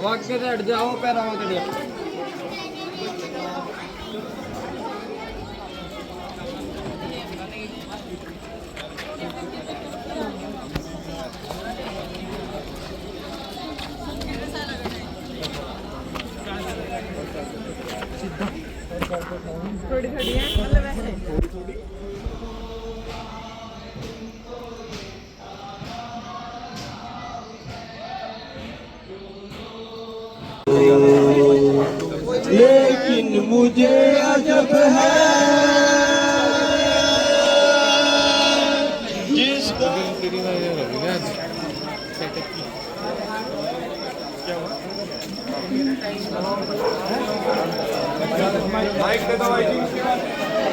वक्त से हट जाओ पैरों के लिए थोड़ी थोड़ी है मतलब ऐसे थोड़ी लेकिन मुझे अजब है जिसका माइक दे दो भाई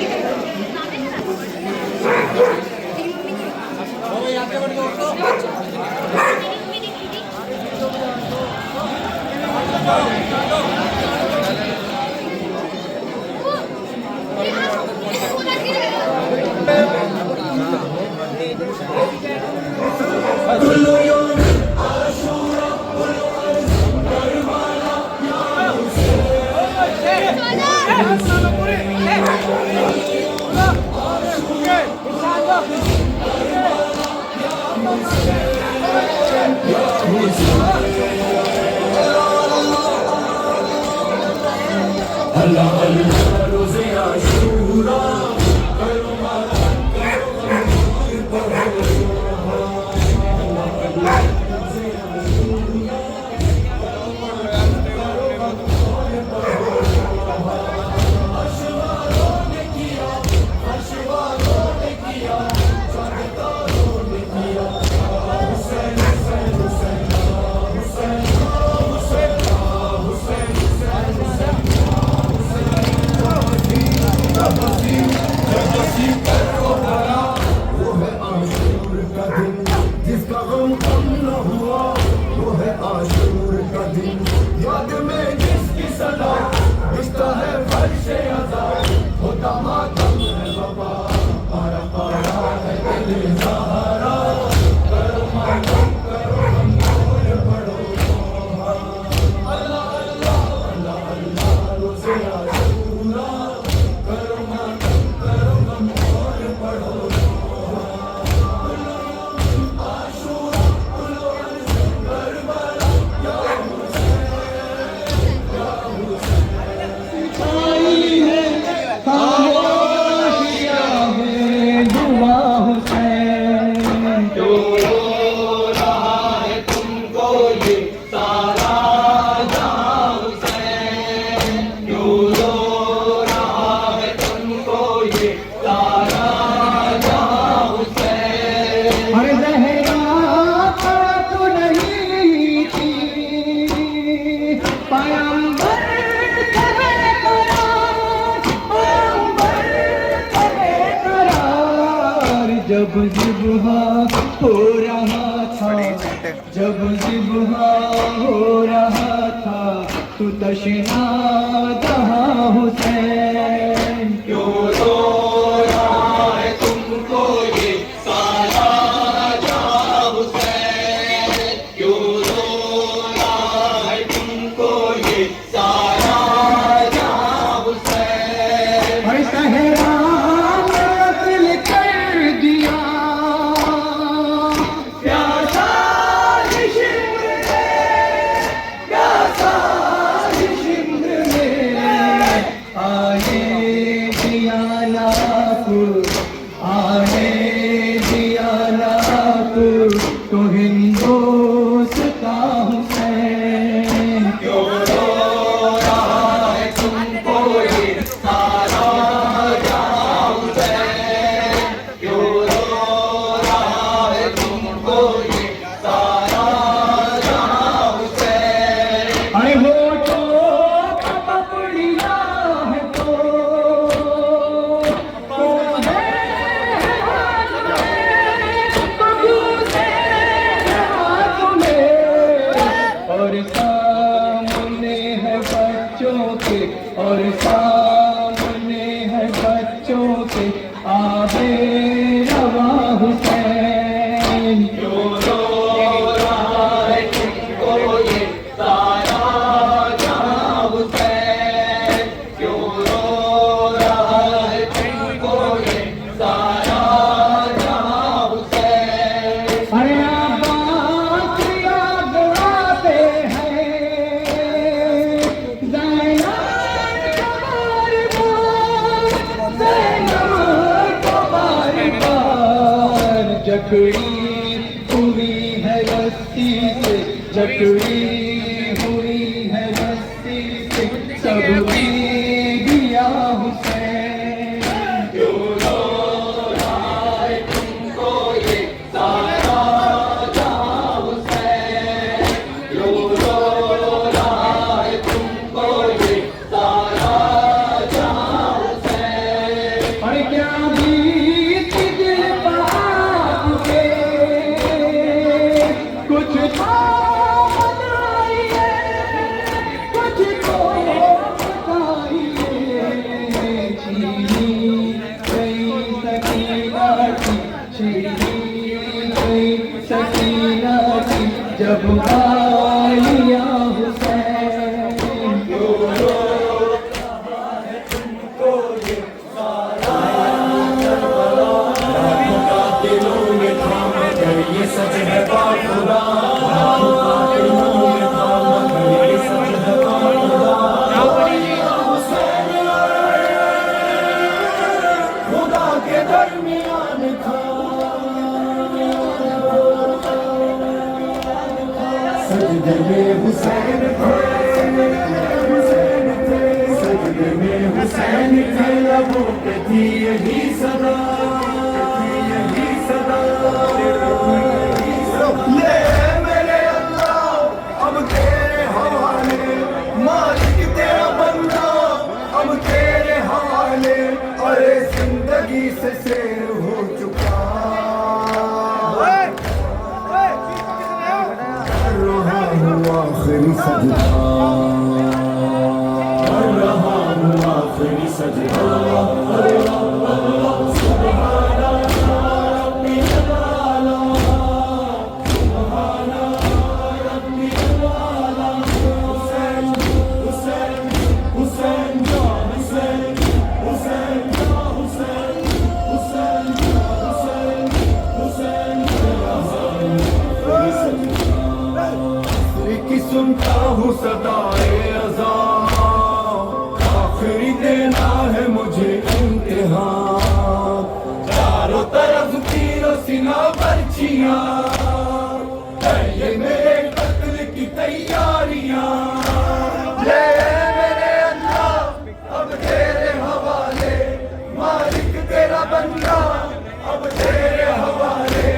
जब जिब्हा हो रहा था, जब जिब्हा हो रहा था, तू तशना जहाँ हुसैन क्यों रो रहा बच्चों के और सामने है बच्चों के आबे रवा हुसैन। क्यों रो रहा है तुमको ये सारा जहां हुसैन, क्यों रो रहा है तुमको ये सारा जहां हुसैन। अरे अब्बास याद आते हैं जकड़ी हुई है रस्सी से, जकड़ी हुई है रस्सी से सब बीबिया हुसैन। क्यों रो रहा है तुमको ये सारा जहां हुसैन, क्यों रो रहा है तुमको ये सारा जहां हुसैन। और क्या बीत दिल कुछ तो बताइए, कुछ तो बताइए। छीनी गई सकीना की, छीनी गई सकीना की जब आलिया हुसैन। क्यों रो रहा है तुमको ये सारा का दिलों में थाम कर ये सच है खुदा, दिलों में थाम कर ये सच है खुदा। खुदा के दरमियान था सजदे में हुसैन थे, सजदे में हुसैन थे, लबों पे थी यही सदा, यही सदा। ले मेरे अल्लाह अब तेरे हवाले, मालिक तेरा बंदा अब तेरे हवाले। अरे जिंदगी से शेर हो चुका, कर रहा हूँ आखिरी सजदा, कर रहा हूँ आखिरी सजदा। सुनता हूँ सदाए अज़ा, आखिरी देना है मुझे इम्तिहान। चारों तरफ तीरों सीना बर्छियाँ, ये मेरे कत्ल की तैयारियाँ। ले मेरे अल्लाह अब तेरे हवाले, मालिक तेरा बंदा अब तेरे हवाले।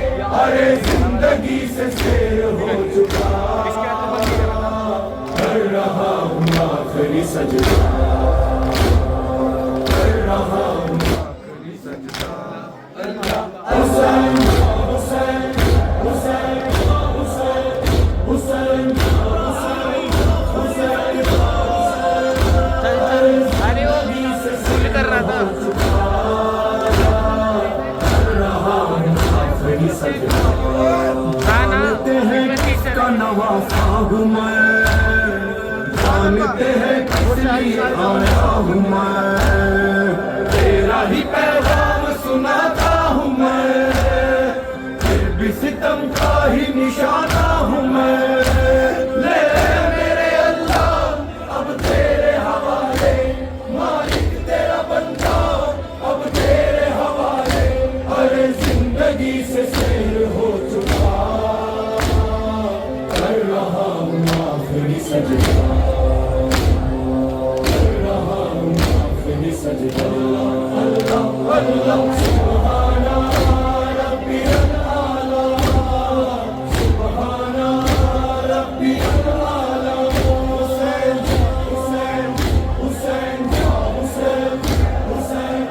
अरे जिंदगी से शेर हो चुका, कर रहा हूँ आखिरी सजदा, कर रहा हूँ आखिरी सजदा। हुसैन हुसैन हुसैन हुसैन हुसैन हुसैन अरे वो फुल कर रहा था। कर रहा हूँ आखिरी सजदा। जानते हैं किसका नवासा हूँ मैं, जानते हैं किस लिए आया हूँ मैं। तेरा ही पैगाम सुनाता हूँ मैं, फिर भी सितम का ही निशाना हूँ मैं। ले मेरे अल्लाह अब तेरे हवाले, मालिक तेरा बंदा अब तेरे हवाले। अरे जिंदगी से शेर हो चुका, कर रहा हूँ आखिरी सजदा, कर रहा हूँ आखिरी सजदा। अल्लाह अल्लाह सुब्हाना रब्बी अल-आला, सुब्हाना रब्बी अल-आला। हुसैन हुसैन हुसैन हुसैन हुसैन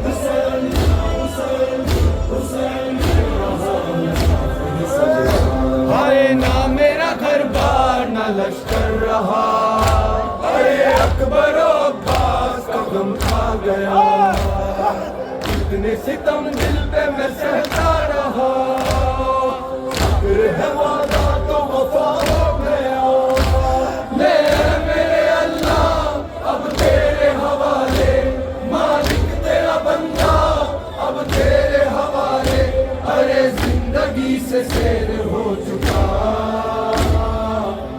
हुसैन हुसैन हुसैन हुसैन। हाय ना मेरा घर बार ना लश्कर रहा, अकबर अब्बास का गम खा गया, इतने सितम दिल पे मैं सहता रहा, फिर है वादा तो वफा हो गया। ले मेरे अल्लाह अब तेरे हवाले, मालिक तेरा बंदा अब तेरे हवाले, अरे जिंदगी से सैर हो चुका,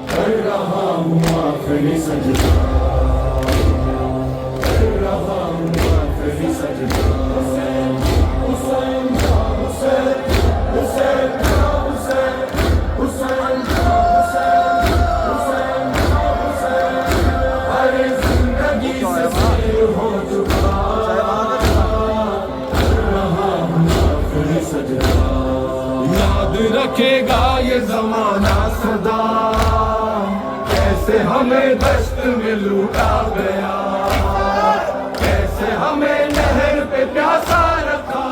कर रहा हूँ आखिरी सजदा, कर रहा हूँ आखिरी सजदा। हुसैन हुसैन या हुसैन, हुसैन या हुसैन, हुसैन या हुसैन, हुसैन या हुसैन, अरे जिंदगी से सैर हो चुका, कर रहा हूँ आखिरी सजदा। याद रखेगा ये जमाना सदा, कैसे हमें दश्त में लूटा गया, कैसे हमें नहर पे प्यासा रखा,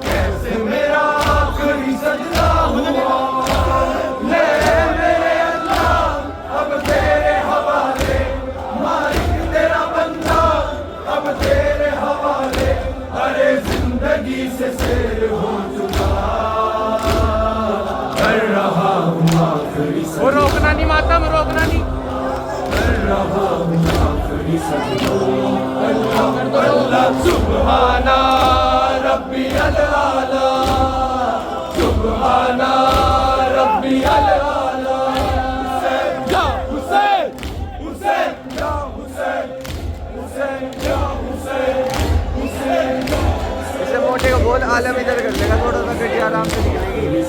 कैसे मेरा आखिरी सजदा हुआ। ले मेरे अल्लाह अब तेरे हवाले, मालिक तेरा बंदा अब तेरे हवाले, अरे जिंदगी से सैर हो चुका, कर रहा हूँ आखिरी वो सजदा, रोकना नहीं मातम, रोकना नहीं। कर रहा हूँ आखिरी सजदा। अल्लाह अल्लाह सुब्हाना रब्बी अल आला, सुब्हाना रब्बी अल आला। हुसैन या हुसैन, हुसैन या हुसैन, हुसैन या हुसैन, हुसैन या इसे मोटे को बोल आलम इधर कर लेगा, थोड़ा सा गड्डी आराम से निकलेगी।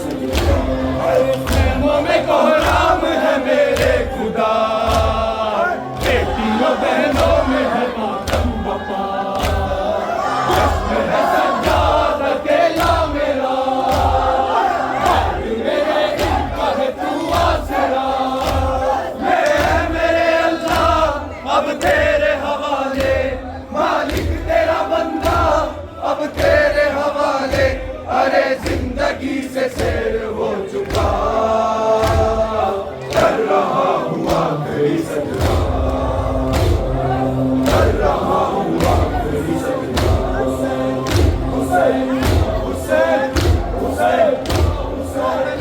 खेमों में कोहराम है मेरे खुदा, बेटियों बहनों में है मातम बपा, है सज्जाद अकेला मेरा, मेरे इनका है तू आसरा। मेरे अल्लाह अब तेरे हवाले, मालिक तेरा बंदा अब तेरे हवाले, अरे जिंदगी से सैर हो चुका, कर रहा हूँ आखिरी सजदा, कर रहा हूँ आखिरी सजदा। हुसैन हुसैन हुसैन हुसैन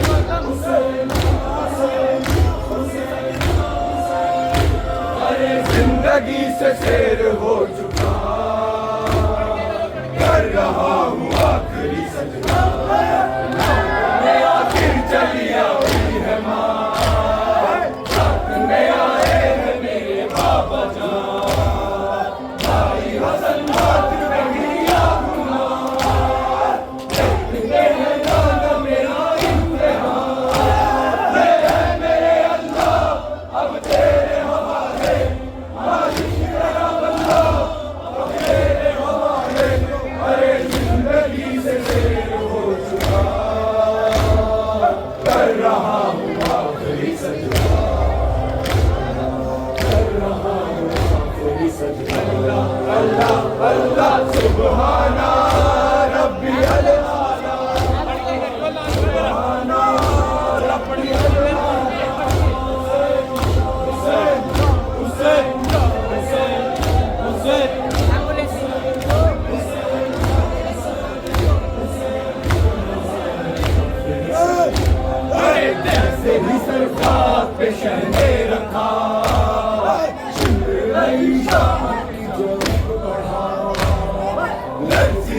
हुसैन हुसैन, अरे जिंदगी से सैर हो चुका, कर रहा हूँ आखिरी सजदा। आखिर चली आई है माँ, साथ में आए हैं मेरे बाबा जान, भाई हसन बात कही आगुना, देखते हैं दादा मेरा इम्तिहान। है मेरे अल्लाह अब तेरे हवाले, मालिक तेरा बंदा अब तेरे हवाले, अरे जिंदगी से सैर हो चुका, कर रहा हूँ आखिरी सजदा, कर रहा हूँ आखिरी सजदा। अल्लाह अल्लाह अल्लाह सुब्हाना रब्बी अल आला, सुब्हाना रब्बी अल आला। हुसैन हुसैन हुसैन हुसैन, अरे जैसे ही सरकार पे शहने रखा, शिमर शाह की जोत बढ़ा, लर्जी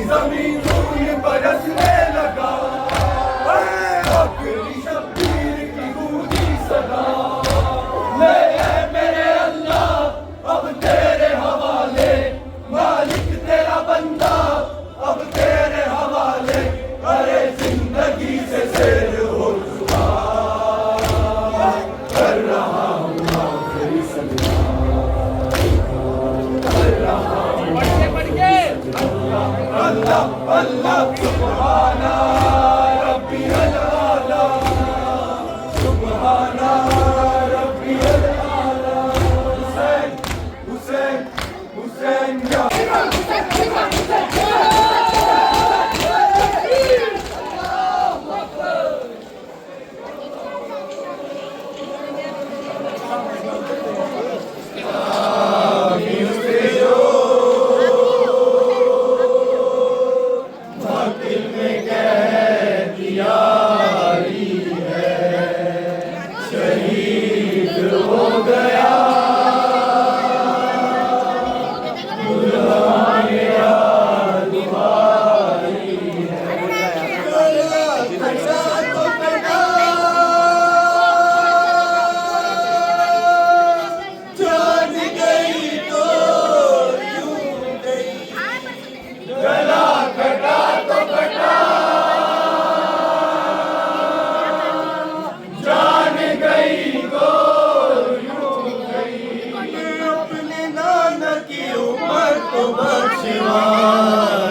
तो बख्शवाई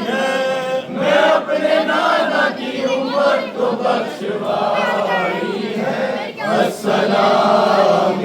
है, मैं अपने नाना की उम्मत तो बख्शवाई है। अस्सलाम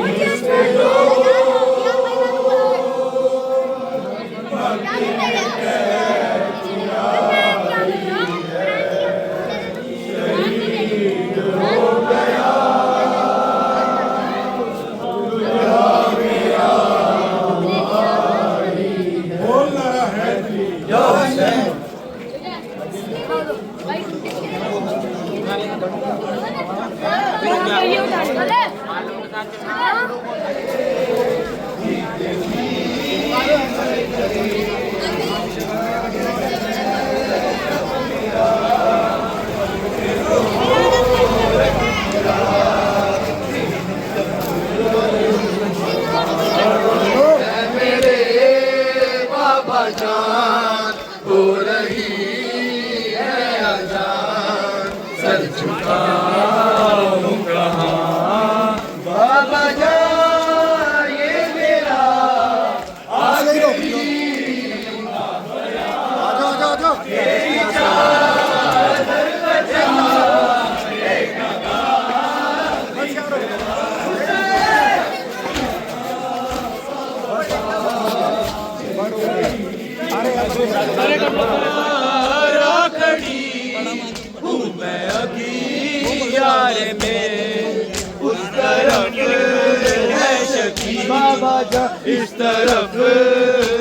बाबा जा इस तरफ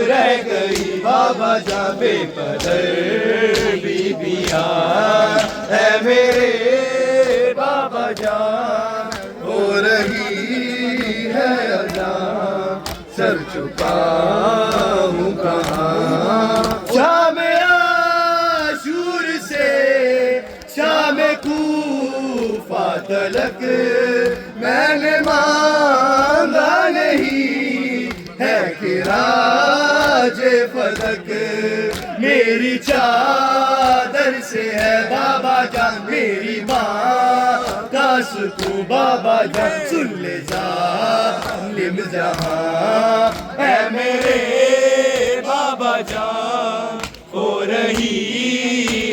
रह गई, बाबा जा बेपदर बीबिया है मेरे बाबा जा। हो रही है अज़ान, सर झुकाऊं कहाँ, शाम आशूर से शाम कूफा तलक मैंने मांगा नहीं है खिराजे फलक। मेरी चादर से है बाबा जान मेरी माँ का सुकून, बाबा जान सुन ले जालिम जहां है मेरे बाबा जान। हो रही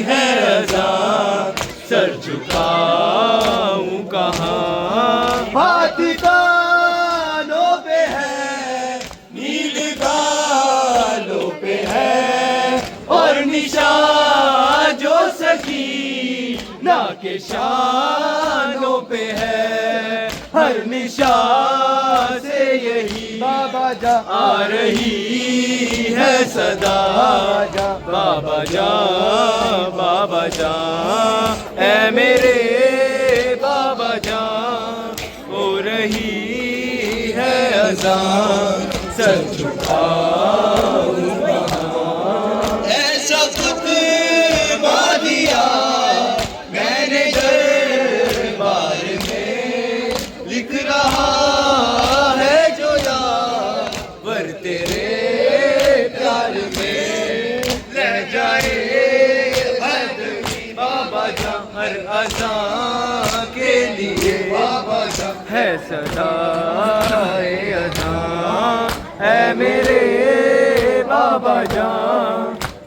है अज़ान, सर झुकाऊं कहाँ, हाथ कानों पे है नील गालों पे है, और निशान जो सकी ना के शानों पे है। हर निशान से यही बाबा जा आ रही है सदा, बाबा जा बाबा जा ऐ मेरे बाबा जा। हो रही है अज़ान, सर झुकाऊं कहाँ, ऐसा खुतबा दिया मैंने दरबार में, लिख रहा है जो यावर तेरे प्यार में रह जाए बाबा जा। हर अज़ान के लिए बाबा जा है सदाए अज़ान है मेरे बाबा जा।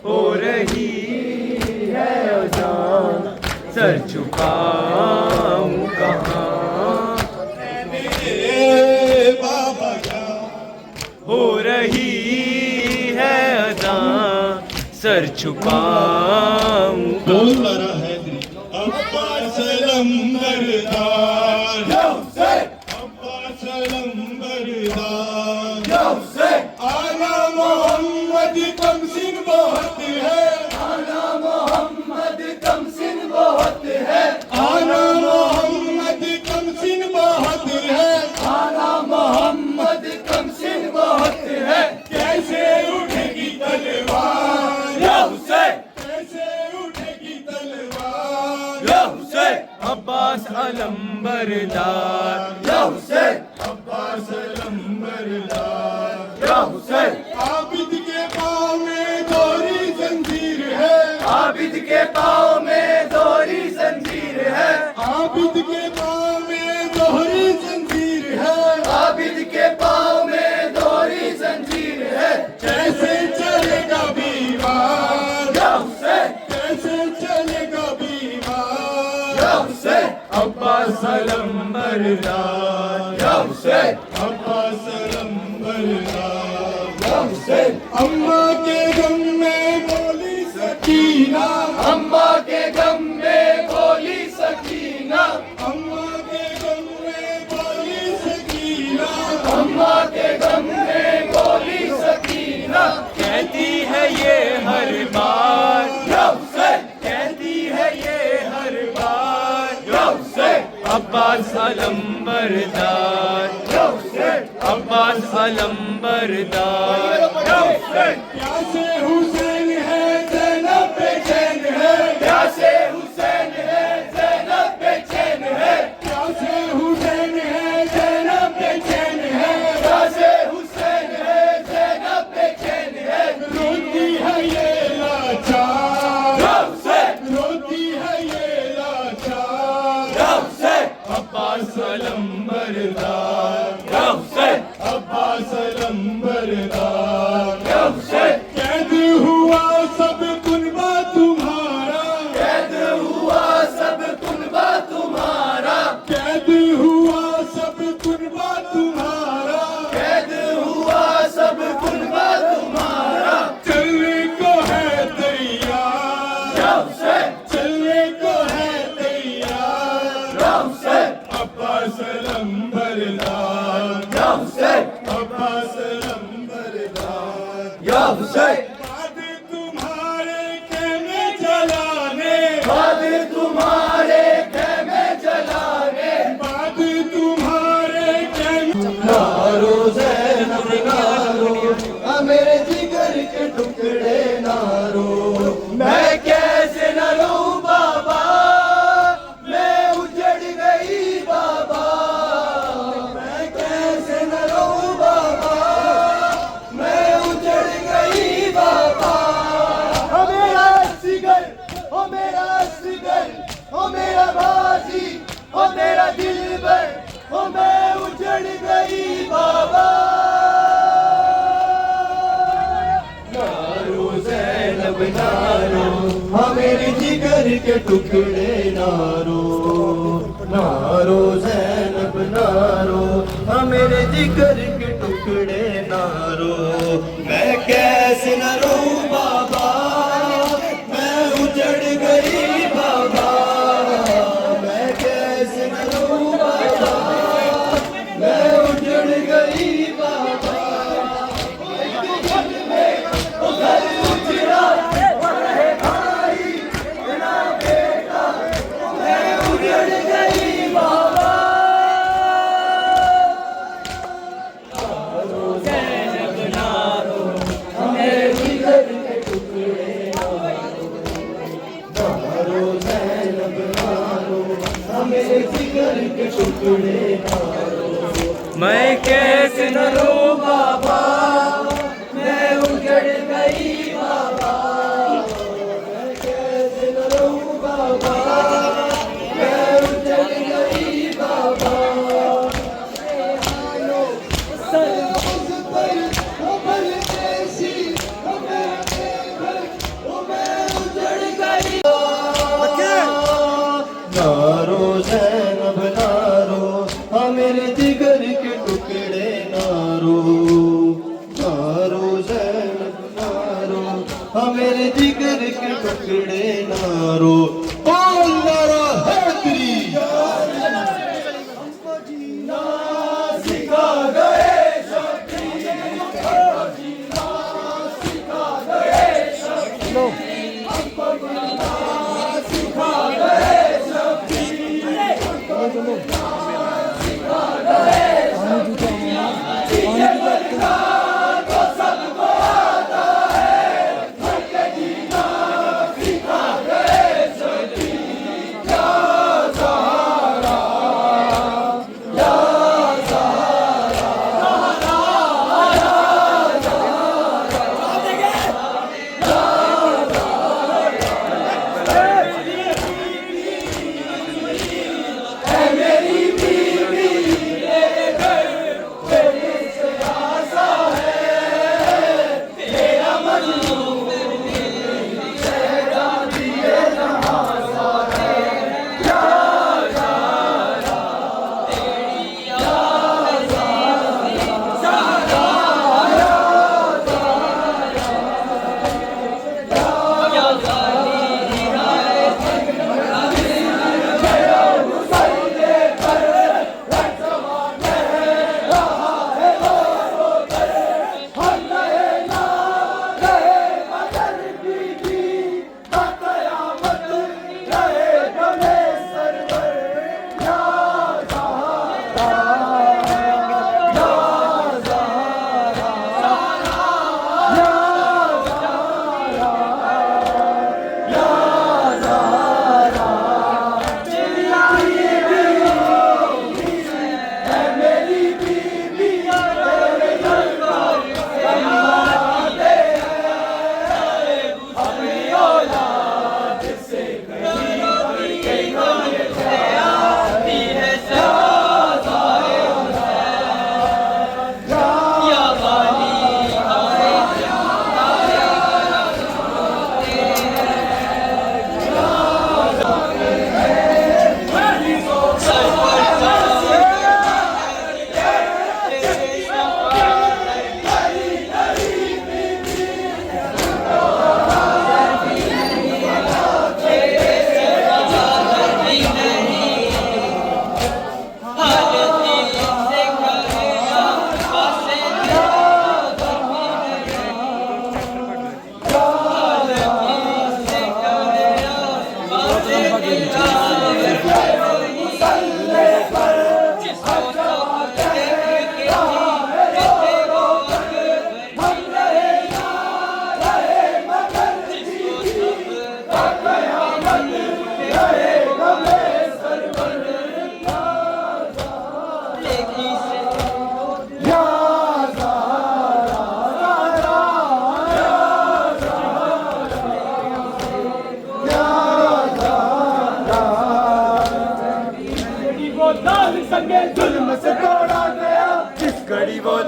हो रही है अज़ान, सर झुकाऊं कहाँ, मेरे बाबा जा। हो रही है अज़ान, सर झुकाऊं कहाँ। अब्बास लंबरदार, अब्बास लंबरदार, आला मोहम्मद कमसिन बहुत है, आला मोहम्मद कमसिन बहुत है, आला मोहम्मद कमसिन बहुत है, आला मोहम्मद कमसिन बहुत है। कैसे उठेगी तलवार या हुसैन, कैसे उठेगी तलवार या हुसैन। अब्बास अलंबरदार या हुसैन, अब्बास अलंबरदार या हुसैन। आबिद के पाँव में दोहरी जंजीर है, आबिद के पाँव में दोहरी जंजीर है, आबिद के पाँव में दोहरी जंजीर है, आबिद के पाँव में दोहरी जंजीर है। जैसे लंबरदार या हुसैन अब्बास लंबरदार या हुसैन अम्मा के गम में बोली सकीना अम्मा के गम में बोली सकीना अम्मा के गम में बोली सकीना अम्मा के गम में बोली सकीना कहती है ये हर बार, या हुसैन कहती है ये हर बार, या हुसैन अब्बास अलंबरदार, या हुसैन अब्बास अलंबरदार, या हुसैन प्यासे हुसैन है ज़ैनब बेचैन है प्यासे हुसैन है ज़ैनब बेचैन है प्यासे हुसैन है ज़ैनब बेचैन है प्यासे हुसैन है ज़ैनब बेचैन है रोती है ये लाचार या हुसैन रोती है ये लाचार या हुसैन अब्बास अलंबरदार या हुसैन अब्बास अलंबरदार या हुसैन कैद हुआ सब कुनबा तुम्हारा कैद हुआ सब कुनबा तुम्हारा कैद हुआ सब कुनबा तुम्हारा कैद हुआ सब कुनबा तुम्हारा चलने को है तैयार या हुसैन चलने को है तैयार या हुसैन अब्बास अलंबरदार या हुसैन अब्बास अलंबरदार या हुसैन बाद तुम्हारे खेमे जलाने बाद तुम्हारे खेमे जलाने बाद तुम्हारे खेमे नारो ज़ैनब नारो मेरे जिगर के टुकड़े नारो मैं कैसे न रहूं बाबा मैं उजड़ गई बाबा मैं कैसे न रहूं बाबा मैं उजड़ गई बाबा ओ मेरा सिगर ओ मेरा सिगर ओ मेरा बाजी ओ मेरा दिलबर ओ मैं उजड़ गई बाबा नारो ज़ैनब नारो हाँ मेरे जिगर के टुकड़े नारो नारो ज़ैनब नारो हाँ मेरे जिगर के टुकड़े नारो मैं कैसे न रहूं बाबा मैं उजड़ गई बाबा मैं कैसे न रहूं बाबा मैं उजड़ गई बाबा घर उजड़ा रहे भाई बिना बेटा मैं उजड़ गई बाबा हमें जिगर के टुकड़े नारो ज़ैनब नारो हमें जिगर के टुकड़े नारो मैं कैसे न रो बाबा मैं उजड़ गई बाबा मैं कैसे न रहूं बाबा मैं उजड़ गई बाबा सरबोज पर उमर ऐसी मैं उजड़ गई नारो ज़ैनब नारो हाँ मेरे जिगर के टुकड़े नारो नारो ज़ैनब नारो हाँ मेरे जिगर के टुकड़े नारो ओ नारा हैदरी सिखा गए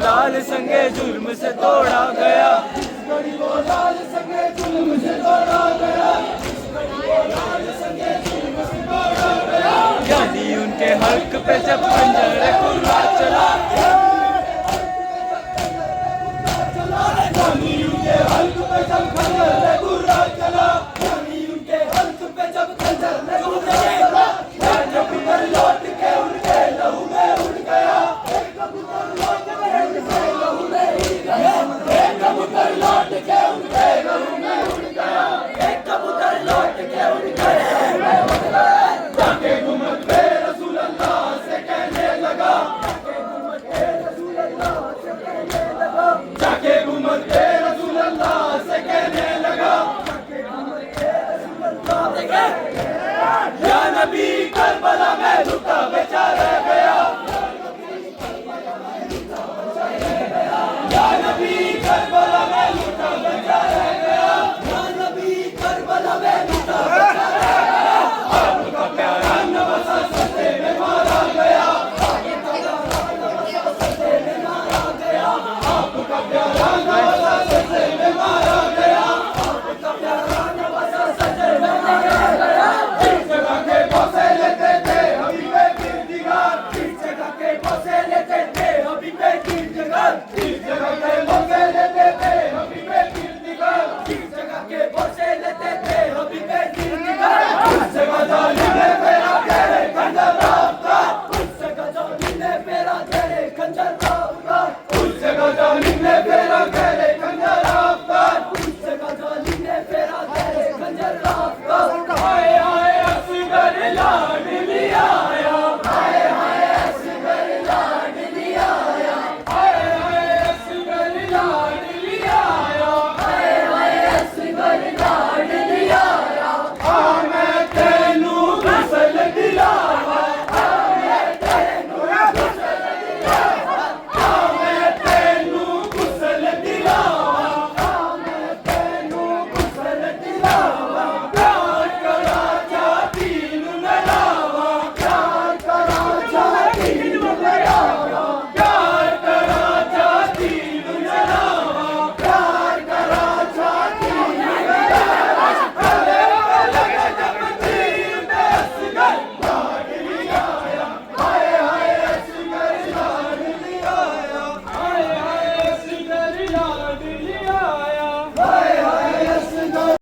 लाल संगे जुर्म से तोड़ा गया, वो लाल संगे जुल्म से तोड़ा गया, यानी उनके हक पे जब खंजर खुला चला,